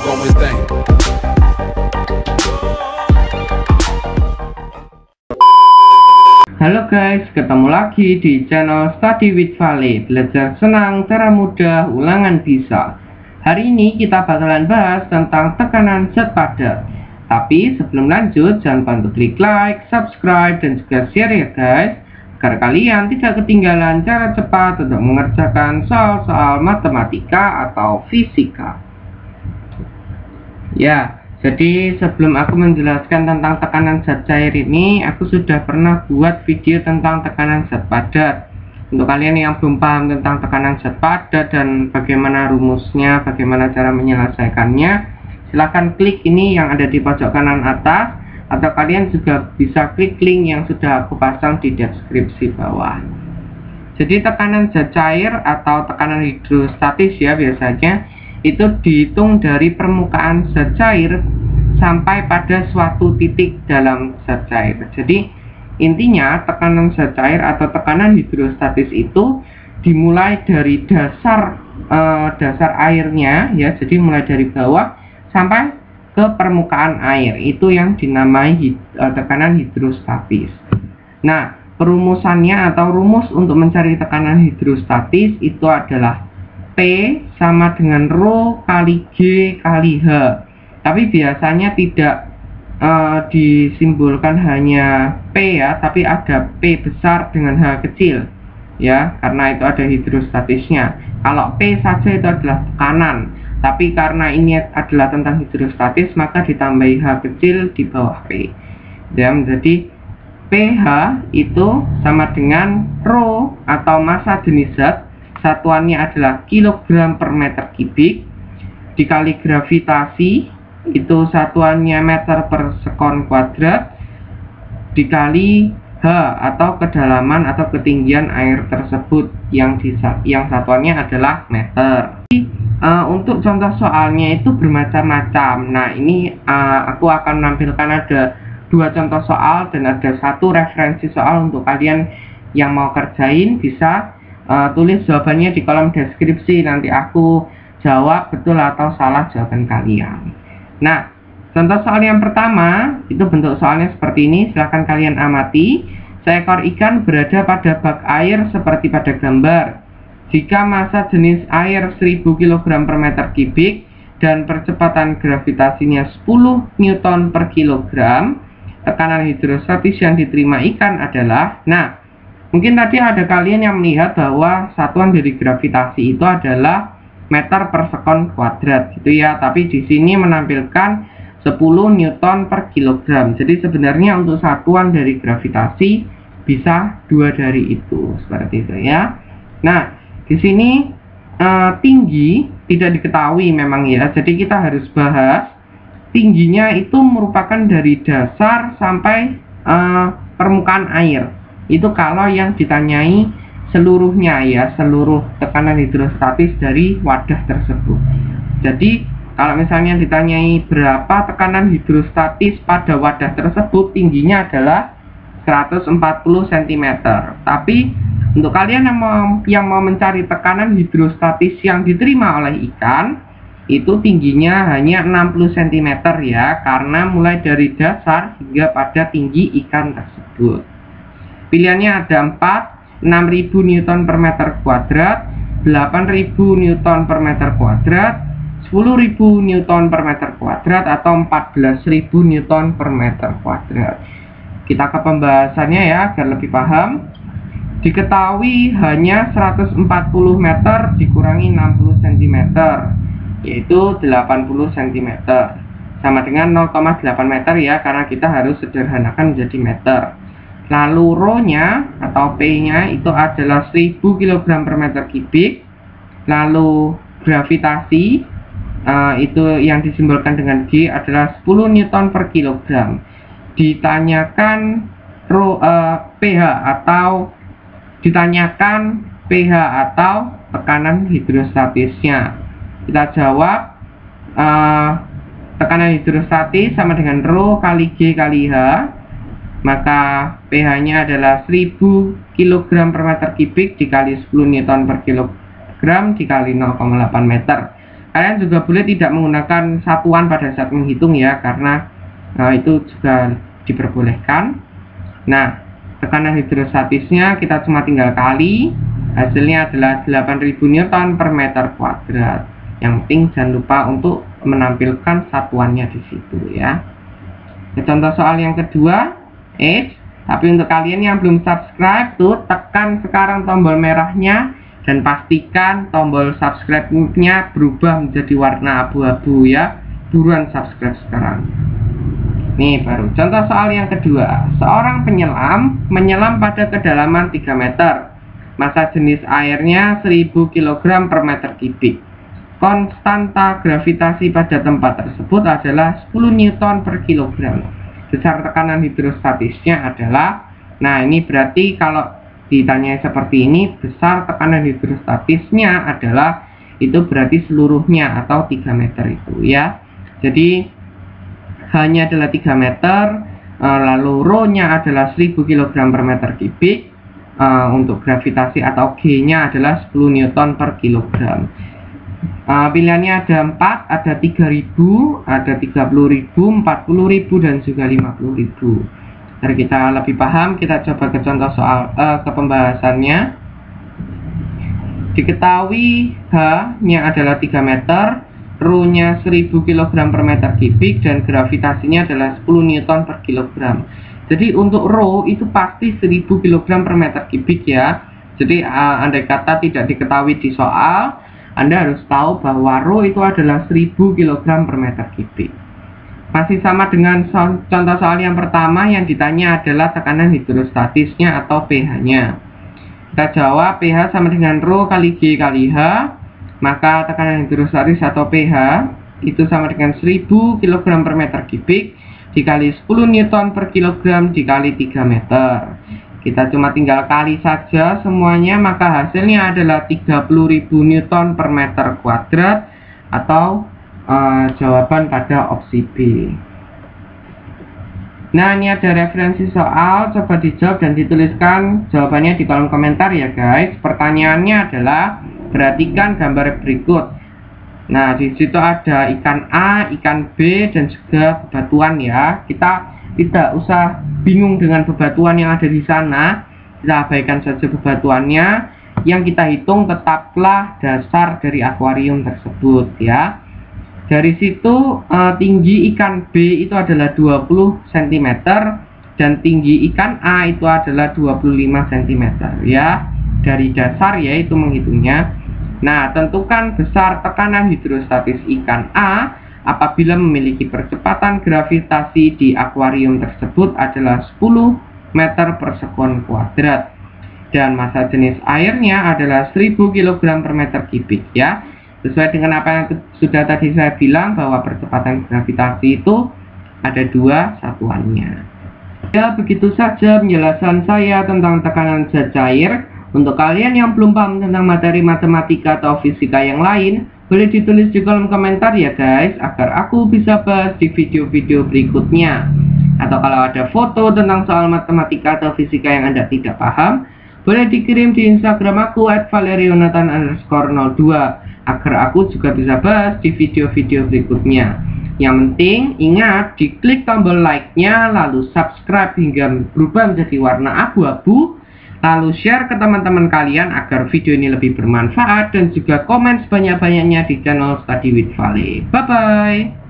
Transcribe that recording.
Halo guys, ketemu lagi di channel Study with Vale. Belajar senang, cara mudah, ulangan bisa. Hari ini kita bakalan bahas tentang tekanan zat padat. Tapi sebelum lanjut, jangan lupa untuk klik like, subscribe, dan juga share ya guys, agar kalian tidak ketinggalan cara cepat untuk mengerjakan soal-soal matematika atau fisika. Ya, jadi sebelum aku menjelaskan tentang tekanan zat cair ini, aku sudah pernah buat video tentang tekanan zat padat. Untuk kalian yang belum paham tentang tekanan zat padat dan bagaimana rumusnya, bagaimana cara menyelesaikannya, silahkan klik ini yang ada di pojok kanan atas, atau kalian juga bisa klik link yang sudah aku pasang di deskripsi bawah. Jadi tekanan zat cair atau tekanan hidrostatis ya biasanya itu dihitung dari permukaan zat cair sampai pada suatu titik dalam zat cair. Jadi intinya tekanan zat cair atau tekanan hidrostatis itu dimulai dari dasar airnya ya, jadi mulai dari bawah sampai ke permukaan air, itu yang dinamai tekanan hidrostatis. Nah, perumusannya atau rumus untuk mencari tekanan hidrostatis itu adalah P sama dengan Rho kali G kali H. Tapi biasanya tidak disimbolkan hanya P ya, tapi ada P besar dengan H kecil ya, karena itu ada hidrostatisnya. Kalau P saja itu adalah tekanan, tapi karena ini adalah tentang hidrostatis maka ditambahi H kecil di bawah P ya, menjadi pH itu sama dengan Rho atau massa jenis zat, satuannya adalah kilogram per meter kubik, dikali gravitasi itu satuannya meter per sekon kuadrat, dikali H atau kedalaman atau ketinggian air tersebut yang satuannya adalah meter. Untuk contoh soalnya itu bermacam-macam. Nah ini aku akan menampilkan ada 2 contoh soal dan ada 1 referensi soal untuk kalian yang mau kerjain. Bisa tulis jawabannya di kolom deskripsi, nanti aku jawab betul atau salah jawaban kalian. Nah, contoh soal yang pertama itu bentuk soalnya seperti ini, silahkan kalian amati. Seekor ikan berada pada bak air seperti pada gambar. Jika massa jenis air 1000 kg per meter kubik dan percepatan gravitasinya 10 Newton per kilogram, tekanan hidrostatis yang diterima ikan adalah, nah mungkin tadi ada kalian yang melihat bahwa satuan dari gravitasi itu adalah meter per sekon kuadrat gitu ya, tapi di sini menampilkan 10 Newton per kilogram. Jadi sebenarnya untuk satuan dari gravitasi bisa 2 dari itu, seperti itu ya. Nah, di sini tinggi tidak diketahui memang ya, jadi kita harus bahas tingginya itu merupakan dari dasar sampai permukaan air. Itu kalau yang ditanyai seluruhnya ya, seluruh tekanan hidrostatis dari wadah tersebut. Jadi kalau misalnya ditanyai berapa tekanan hidrostatis pada wadah tersebut, tingginya adalah 140 cm. Tapi untuk kalian yang mau mencari tekanan hidrostatis yang diterima oleh ikan, itu tingginya hanya 60 cm ya, karena mulai dari dasar hingga pada tinggi ikan tersebut. Pilihannya ada 4, 6000 Newton per meter kuadrat, 8000 Newton per meter kuadrat, 10.000 Newton per meter kuadrat, atau 14.000 Newton per meter kuadrat. Kita ke pembahasannya ya, agar lebih paham. Diketahui hanya 140 meter dikurangi 60 cm, yaitu 80 cm, sama dengan 0,8 meter ya, karena kita harus sederhanakan menjadi meter. Lalu Rho-nya atau P-nya itu adalah 1000 kg per meter kubik. Lalu gravitasi itu yang disimbolkan dengan G adalah 10 Newton per kilogram. Ditanyakan pH atau tekanan hidrostatisnya. Kita jawab tekanan hidrostatis sama dengan Rho kali G kali H, maka pH-nya adalah 1000 kg per meter kubik dikali 10 Newton per kilogram dikali 0,8 meter. Kalian juga boleh tidak menggunakan satuan pada saat menghitung ya, karena itu juga diperbolehkan. Nah, tekanan hidrostatisnya kita cuma tinggal kali, hasilnya adalah 8000 Newton per meter kuadrat. Yang penting jangan lupa untuk menampilkan satuannya di situ ya. Contoh soal yang kedua, tapi untuk kalian yang belum subscribe tuh tekan sekarang tombol merahnya dan pastikan tombol subscribe-nya berubah menjadi warna abu-abu ya. Buruan subscribe sekarang. Nih baru contoh soal yang kedua. Seorang penyelam menyelam pada kedalaman 3 meter. Massa jenis airnya 1000 kg per meter kubik. Konstanta gravitasi pada tempat tersebut adalah 10 Newton per kilogram. Besar tekanan hidrostatisnya adalah, nah ini berarti kalau ditanya seperti ini, besar tekanan hidrostatisnya adalah, itu berarti seluruhnya atau 3 meter itu ya. Jadi hanya adalah 3 meter, lalu rho-nya adalah 1000 kg per meter kubik, untuk gravitasi atau G-nya adalah 10 Newton per kilogram. Pilihannya ada 4, ada 3000, ada 30.000, 40.000 dan juga 50.000. Mari kita lebih paham, kita coba ke contoh soal ke pembahasannya. Diketahui H-nya adalah 3 meter, rho-nya 1000 kg per meter kubik dan gravitasinya adalah 10 Newton per kilogram. Jadi untuk rho itu pasti 1000 kg per meter kubik ya. Jadi andai kata tidak diketahui di soal, Anda harus tahu bahwa rho itu adalah 1000 kg per meter kubik. Masih sama dengan contoh soal yang pertama, yang ditanya adalah tekanan hidrostatisnya atau pH-nya. Kita jawab pH sama dengan rho kali G kali H. Maka tekanan hidrostatis atau pH itu sama dengan 1000 kg per meter kubik dikali 10 Newton per kilogram dikali 3 meter. Kita cuma tinggal kali saja semuanya, maka hasilnya adalah 30.000 Newton per meter kuadrat atau jawaban pada opsi B. Nah, ini ada referensi soal, coba dijawab dan dituliskan jawabannya di kolom komentar ya guys. Pertanyaannya adalah, perhatikan gambar berikut. Nah, di situ ada ikan A, ikan B dan juga bebatuan ya. Kita tidak usah bingung dengan bebatuan yang ada di sana, kita abaikan saja bebatuannya. Yang kita hitung tetaplah dasar dari akuarium tersebut ya. Dari situ tinggi ikan B itu adalah 20 cm dan tinggi ikan A itu adalah 25 cm ya. Dari dasar ya itu menghitungnya. Nah, tentukan besar tekanan hidrostatis ikan A apabila memiliki percepatan gravitasi di akuarium tersebut adalah 10 meter per sekon kuadrat. Dan massa jenis airnya adalah 1000 kg per meter kubik ya. Sesuai dengan apa yang sudah tadi saya bilang, bahwa percepatan gravitasi itu ada 2 satuannya. Ya, begitu saja penjelasan saya tentang tekanan zat cair. Untuk kalian yang belum paham tentang materi matematika atau fisika yang lain, boleh ditulis di kolom komentar ya guys, agar aku bisa bahas di video-video berikutnya. Atau kalau ada foto tentang soal matematika atau fisika yang Anda tidak paham, boleh dikirim di Instagram aku @valerionathan_02 agar aku juga bisa bahas di video-video berikutnya. Yang penting ingat, diklik tombol like-nya, lalu subscribe hingga berubah menjadi warna abu-abu, lalu share ke teman-teman kalian agar video ini lebih bermanfaat, dan juga komen sebanyak-banyaknya di channel Study with Vale. Bye bye.